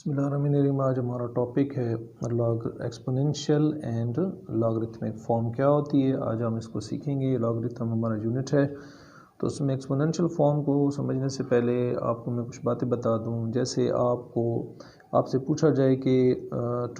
बिस्मिल्लाहिर्रहमानिर्रहीम। आज हमारा टॉपिक है log exponential and logarithmic form क्या होती है। आज हम इसको सीखेंगे। लॉगरिथम हमारा यूनिट है, तो उसमें एक्सपोनेंशियल फॉर्म को समझने से पहले आपको मैं कुछ बातें बता दूं। जैसे आपसे पूछा जाए कि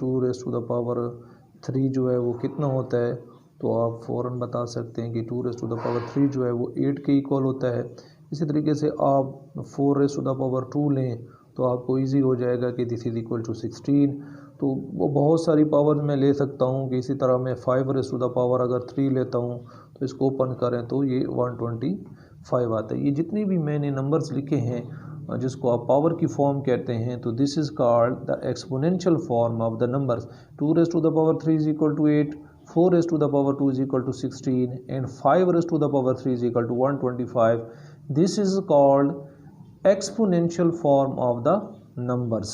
2⁻³ जो है वो कितना होता है, तो आप फ़ौरन बता सकते हैं कि 2⁻³ जो है वो 8 के इक्वल होता है। इसी तरीके से आप 4⁻² लें तो आपको इजी हो जाएगा कि दिस इज़ इक्वल टू 16। तो वो बहुत सारी पावर मैं ले सकता हूँ कि इसी तरह मैं 5⁻³ अगर 3 लेता हूँ तो इसको ओपन करें तो ये 125 आता है। ये जितनी भी मैंने नंबर्स लिखे हैं जिसको आप पावर की फॉर्म कहते हैं, तो this is called the exponential form of the numbers. 2⁻³ is equal to 8, 4⁻² is equal to 16 and 5⁻³ is equal to 125। This is called exponential form of the numbers.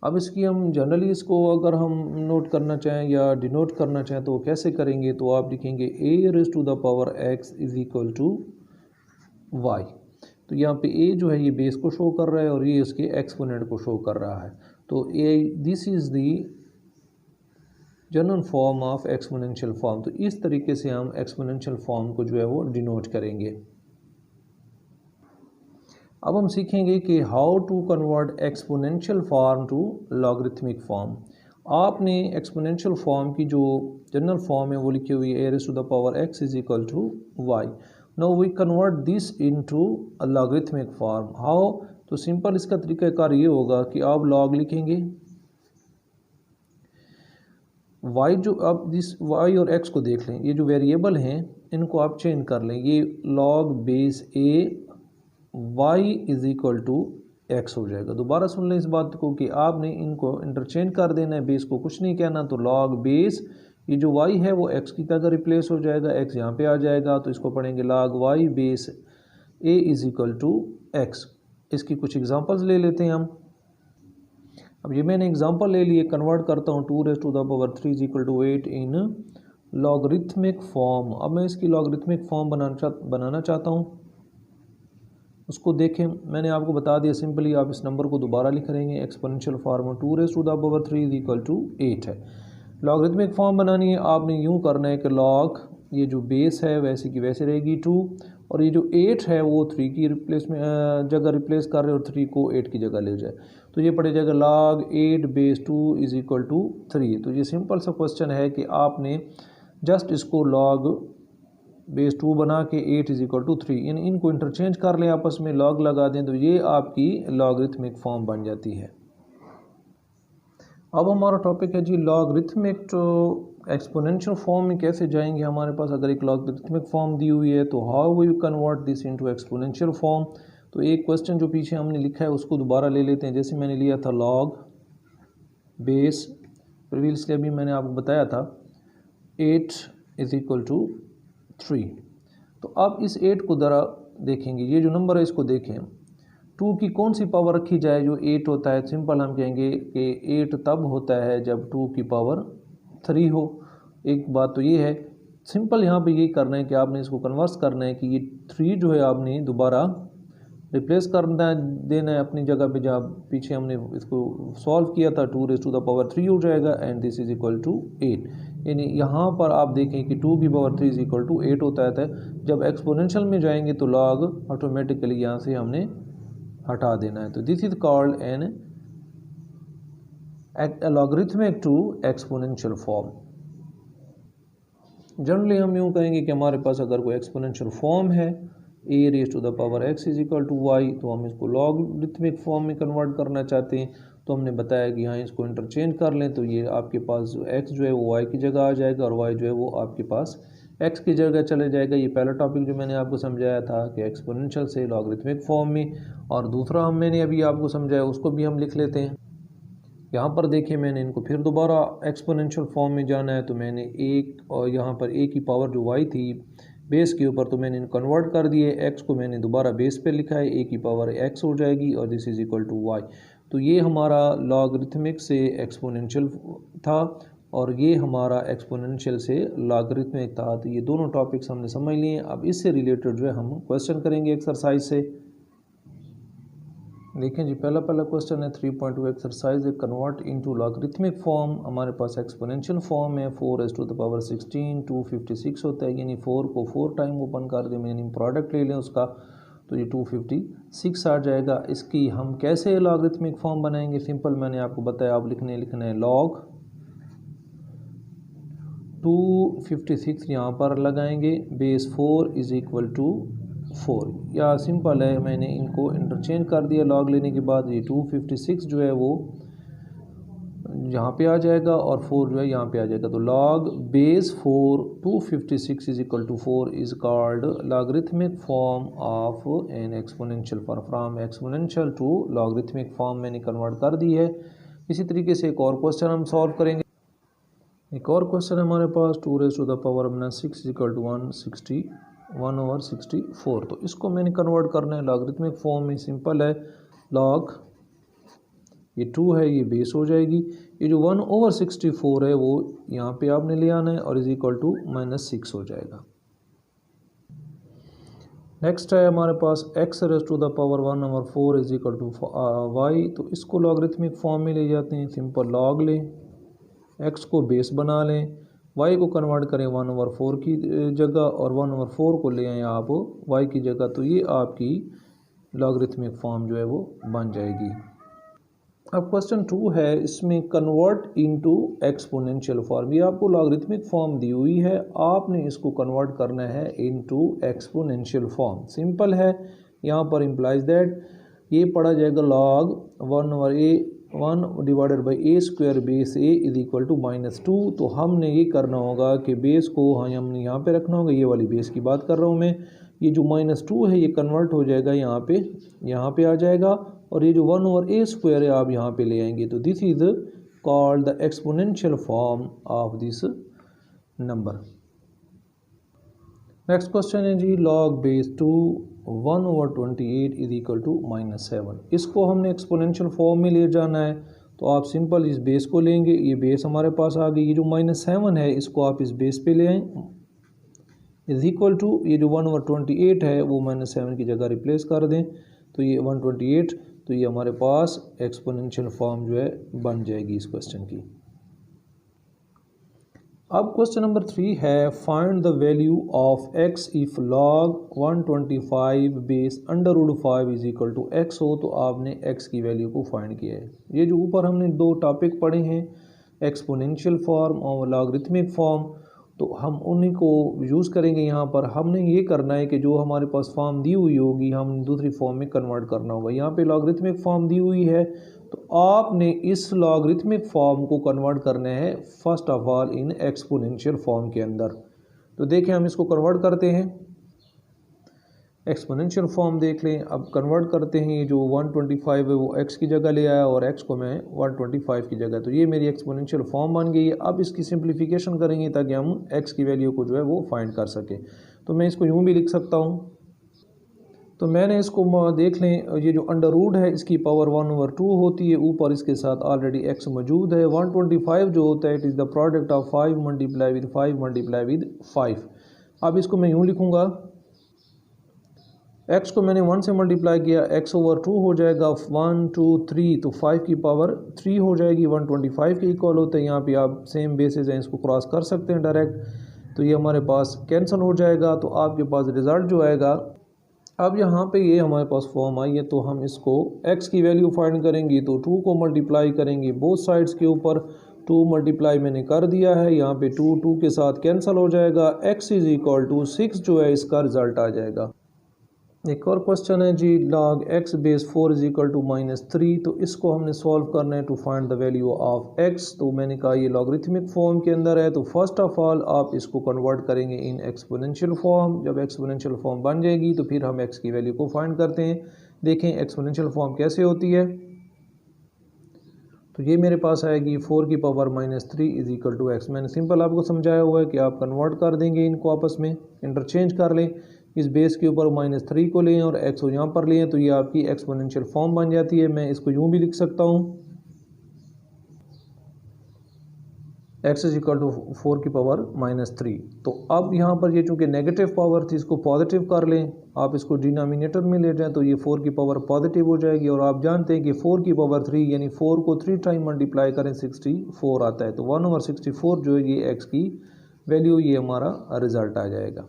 अब इसकी हम जनरली इसको अगर हम नोट करना चाहें या डिनोट करना चाहें तो कैसे करेंगे, तो आप लिखेंगे a⁻x is equal to y। तो यहाँ पे a जो है ये बेस को शो कर रहा है और ये इसके एक्सपोनेंट को शो कर रहा है। तो this is the general form of exponential form. तो इस तरीके से हम एक्सपोनेंशियल फॉर्म को जो है वो डिनोट करेंगे। अब हम सीखेंगे कि how to convert exponential form to logarithmic form. आपने एक्सपोनेंशियल फॉर्म की जो जनरल फॉर्म है वो लिखी हुई है a⁻x is equal to y। Now we convert this into a logarithmic form. How? तो सिंपल इसका तरीकाकार ये होगा कि आप लॉग लिखेंगे y, जो आप दिस y और x को देख लें, ये जो वेरिएबल हैं इनको आप चेंज कर लें। ये log base a y is equal to x हो जाएगा। दोबारा सुन लें इस बात को कि आपने इनको इंटरचेंज कर देना है, बेस को कुछ नहीं कहना। तो लॉग बेस, ये जो y है वो x की जगह रिप्लेस हो जाएगा, x यहाँ पे आ जाएगा, तो इसको पढ़ेंगे log y base a is equal to x. इसकी कुछ एग्जांपल्स ले लेते हैं हम। अब ये मैंने एग्जांपल ले लिए, कन्वर्ट करता हूँ 2⁻³ is equal to 8 in logarithmic form. अब मैं इसकी लॉगरिथमिक फॉर्म बनाना चाहता हूँ, उसको देखें। मैंने आपको बता दिया सिंपली आप इस नंबर को दोबारा लिख रहेंगे। Exponential form 2⁻³ is equal to 8 है। लॉगरिथमिक फॉर्म बनानी है, आपने यूँ करना है कि लॉग, ये जो बेस है वैसे की वैसे रहेगी 2, और ये जो 8 है वो 3 की जगह रिप्लेस कर रहे और 3 को 8 की जगह ले जाए। तो ये पड़ जाएगा log 8 base 2 is equal to 3। तो ये सिंपल सा क्वेश्चन है कि आपने जस्ट इसको लॉग बेस 2 बना के 8 इज इक्वल टू 3 इनको इंटरचेंज कर लें, आपस में लॉग लगा दें, तो ये आपकी लॉगरिथमिक फॉर्म बन जाती है। अब हमारा टॉपिक है जी लॉगरिथमिक टू एक्सपोनेंशियल फॉर्म में कैसे जाएंगे। हमारे पास अगर एक लॉगरिथमिक फॉर्म दी हुई है तो how we convert this into exponential form. तो एक क्वेश्चन जो पीछे हमने लिखा है उसको दोबारा ले लेते हैं। जैसे मैंने लिया था लॉग बेस, प्रीवियसली अभी मैंने आपको बताया था 8 इज इक्वल टू 3। तो अब इस 8 को ज़रा देखेंगे, ये जो नंबर है इसको देखें, 2 की कौन सी पावर रखी जाए जो 8 होता है। सिंपल हम कहेंगे कि 8 तब होता है जब 2 की पावर 3 हो। एक बात तो ये है, सिंपल यहाँ पे यही करना है कि आपने इसको कन्वर्स करना है कि ये 3 जो है आपने दोबारा रिप्लेस कर देना है अपनी जगह पे, जहाँ पीछे हमने इसको सॉल्व किया था 2⁻³ हो जाएगा and this is equal to 8। यानी यहाँ पर आप देखें कि 2 की पावर 3 इज इक्वल टू 8 होता है। जब एक्सपोनेंशियल में जाएंगे तो लॉग ऑटोमेटिकली यहाँ से हमने हटा देना है। तो this is called an logarithmic to exponential form. Generally हम यूँ कहेंगे कि हमारे पास अगर कोई एक्सपोनेंशियल फॉर्म है a⁻x is equal to y, तो हम इसको लॉगरिथमिक फॉर्म में कन्वर्ट करना चाहते हैं। तो हमने बताया कि यहाँ इसको इंटरचेंज कर लें तो ये आपके पास x जो है वो y की जगह आ जाएगा और y जो है वो आपके पास x की जगह चले जाएगा। ये पहला टॉपिक जो मैंने आपको समझाया था कि एक्सपोनेंशियल से लॉगरिथमिक फॉर्म में, और दूसरा मैंने अभी आपको समझाया उसको भी हम लिख लेते हैं। यहाँ पर देखिए मैंने इनको फिर दोबारा एक्सपोनेंशियल फॉर्म में जाना है, तो मैंने एक और यहाँ पर a की पावर जो y थी बेस के ऊपर, तो मैंने इनको कन्वर्ट कर दिए। x को मैंने दोबारा बेस पे लिखा है, a की पावर x हो जाएगी और this is equal to y। तो ये हमारा लॉगरिथमिक से एक्सपोनेंशियल था और ये हमारा एक्सपोनेंशियल से लॉगरिथमिक था। तो ये दोनों टॉपिक्स हमने समझ लिए। अब इससे रिलेटेड जो है हम क्वेश्चन करेंगे एक्सरसाइज से। देखें जी, पहला क्वेश्चन है 3.2 exercise convert into logarithmic form. हमारे पास एक्सपोनेंशियल फॉर्म है 4⁻16 256 होता है, यानी 4 को 4 टाइम ओपन कर दें, यानी प्रोडक्ट ले लें उसका, तो ये 256 आ जाएगा। इसकी हम कैसे लॉगरिथमिक फॉर्म बनाएंगे? सिंपल, मैंने आपको बताया, आप लिखना है लॉग 256 यहाँ पर लगाएंगे, बेस 4 इज इक्वल टू 4, या सिंपल है, मैंने इनको इंटरचेंज कर दिया लॉग लेने के बाद। ये 256 जो है वो यहाँ पे आ जाएगा और 4 जो है यहाँ पे आ जाएगा। तो log base 4 256 is equal to 4 is called logarithmic form of an exponential form. From exponential to logarithmic form मैंने कन्वर्ट कर दी है। इसी तरीके से एक और क्वेश्चन हम सॉल्व करेंगे। एक और क्वेश्चन हमारे पास 2⁻6 इज इक्वल टू 1/64। तो इसको मैंने कन्वर्ट करना है लॉगरिथमिक फॉर्म में। सिंपल है, लॉग ये 2 है, ये बेस हो जाएगी, ये जो 1/64 है वो यहाँ पे आपने ले आना है और इज इक्वल टू -6 हो जाएगा। नेक्स्ट है हमारे पास x⁻1/4 is equal to y। तो इसको लॉगरिथमिक फॉर्म में ले जाते हैं। सिंपल, लॉग लें, x को बेस बना लें, y को कन्वर्ट करें 1/4 की जगह और 1/4 को ले आएँ आप y की जगह, तो ये आपकी लॉगरिथमिक फॉर्म जो है वो बन जाएगी। अब क्वेश्चन 2 है, इसमें कन्वर्ट इनटू एक्सपोनेंशियल फॉर्म। ये आपको लॉगरिथमिक फॉर्म दी हुई है, आपने इसको कन्वर्ट करना है इनटू एक्सपोनेंशियल फॉर्म। सिंपल है, यहाँ पर इम्प्लाइज दैट ये पढ़ा जाएगा log 1/a² base a is equal to -2। तो हमने ये करना होगा कि बेस को हमने यहाँ पे रखना होगा, ये वाली बेस की बात कर रहा हूँ मैं। ये जो -2 है ये कन्वर्ट हो जाएगा यहाँ पे आ जाएगा, और ये जो 1/a² है आप यहाँ पे ले आएंगे। तो this is called the exponential form of this number. Next question है जी, log base 2 1/28 is equal to -7। इसको हमने एक्सपोनेंशियल फॉर्म में ले जाना है। तो आप सिंपल इस बेस को लेंगे, ये बेस हमारे पास आ गई, ये जो -7 है इसको आप इस बेस पे ले आएँ, इज इक्वल टू ये जो 1/28 है वो -7 की जगह रिप्लेस कर दें, तो ये 1/28, तो ये हमारे पास एक्सपोनेंशियल फॉर्म जो है बन जाएगी इस क्वेश्चन की। अब क्वेश्चन नंबर 3 है, find the value of x if log 125 base √5 is equal to x हो। तो आपने x की वैल्यू को फाइंड किया है। ये जो ऊपर हमने 2 टॉपिक पढ़े हैं, एक्सपोनेंशियल फॉर्म और लॉगरिथमिक फॉर्म, तो हम उन्हीं को यूज़ करेंगे यहाँ पर। हमने ये करना है कि जो हमारे पास फॉर्म दी हुई होगी हम दूसरी फॉर्म में कन्वर्ट करना होगा। यहाँ पे लॉगरिथमिक फॉर्म दी हुई है, तो आपने इस लॉगरिथमिक फॉर्म को कन्वर्ट करना है first of all in exponential form के अंदर। तो देखें, हम इसको कन्वर्ट करते हैं, एक्सपोनेंशियल फॉर्म देख लें। अब कन्वर्ट करते हैं, ये जो 125 है वो x की जगह ले आया और x को मैं 125 की जगह, तो ये मेरी एक्सपोनेंशियल फॉर्म बन गई है। अब इसकी सिंप्लीफिकेशन करेंगे ताकि हम x की वैल्यू को जो है वो फाइंड कर सकें। तो मैं इसको यूँ भी लिख सकता हूँ। तो मैंने इसको देख लें, ये जो अंडर रूट है इसकी पावर 1/2 होती है, ऊपर इसके साथ ऑलरेडी x मौजूद है। 125 जो होता है it is the product of 5 multiply with 5 multiply with 5। अब इसको मैं यूँ लिखूँगा, x को मैंने 1 से मल्टीप्लाई किया, x/2 हो जाएगा 1 2 3, तो 5 की पावर 3 हो जाएगी, 125 के इक्वल होता है। यहाँ पे आप सेम बेसिस हैं, इसको क्रॉस कर सकते हैं डायरेक्ट, तो ये हमारे पास कैंसिल हो जाएगा। तो आपके पास रिज़ल्ट जो आएगा, अब यहाँ पे ये हमारे पास फॉर्म आई है, तो हम इसको x की वैल्यू फाइंड करेंगे। तो 2 को मल्टीप्लाई करेंगे बोथ साइड्स के ऊपर, 2 मल्टीप्लाई मैंने कर दिया है, यहाँ पे 2 के साथ कैंसिल हो जाएगा, x इज इक्वल टू 6 जो है इसका रिजल्ट आ जाएगा। एक और क्वेश्चन है जी, log x base 4 is equal to -3। तो इसको हमने सॉल्व करना है to find the value of x। तो मैंने कहा ये लॉगरिथमिक फॉर्म के अंदर है, तो फर्स्ट ऑफ ऑल आप इसको कन्वर्ट करेंगे इन एक्सपोनेंशियल फॉर्म। जब एक्सपोनेंशियल फॉर्म बन जाएगी तो फिर हम x की वैल्यू को फाइंड करते हैं। देखें एक्सपोनेंशियल फॉर्म कैसे होती है। तो ये मेरे पास आएगी 4 की power -3 is equal to x। मैंने सिंपल आपको समझाया हुआ है कि आप कन्वर्ट कर देंगे, इनको आपस में इंटरचेंज कर लें, इस बेस के ऊपर -3 को लें और x को यहाँ पर लें, तो ये आपकी एक्सपोनेंशियल फॉर्म बन जाती है। मैं इसको यूँ भी लिख सकता हूँ, x इज इक्वल टू 4 की पावर -3। तो अब यहाँ पर ये चूँकि नेगेटिव पावर थी, इसको पॉजिटिव कर लें, आप इसको डिनोमिनेटर में ले जाएं तो ये 4 की पावर पॉजिटिव हो जाएगी। और आप जानते हैं कि 4 की पावर 3 यानी 4 को 3 टाइम मल्टीप्लाई करें 64 आता है। तो 1/64 जो है ये x की वैल्यू, ये हमारा रिज़ल्ट आ जाएगा।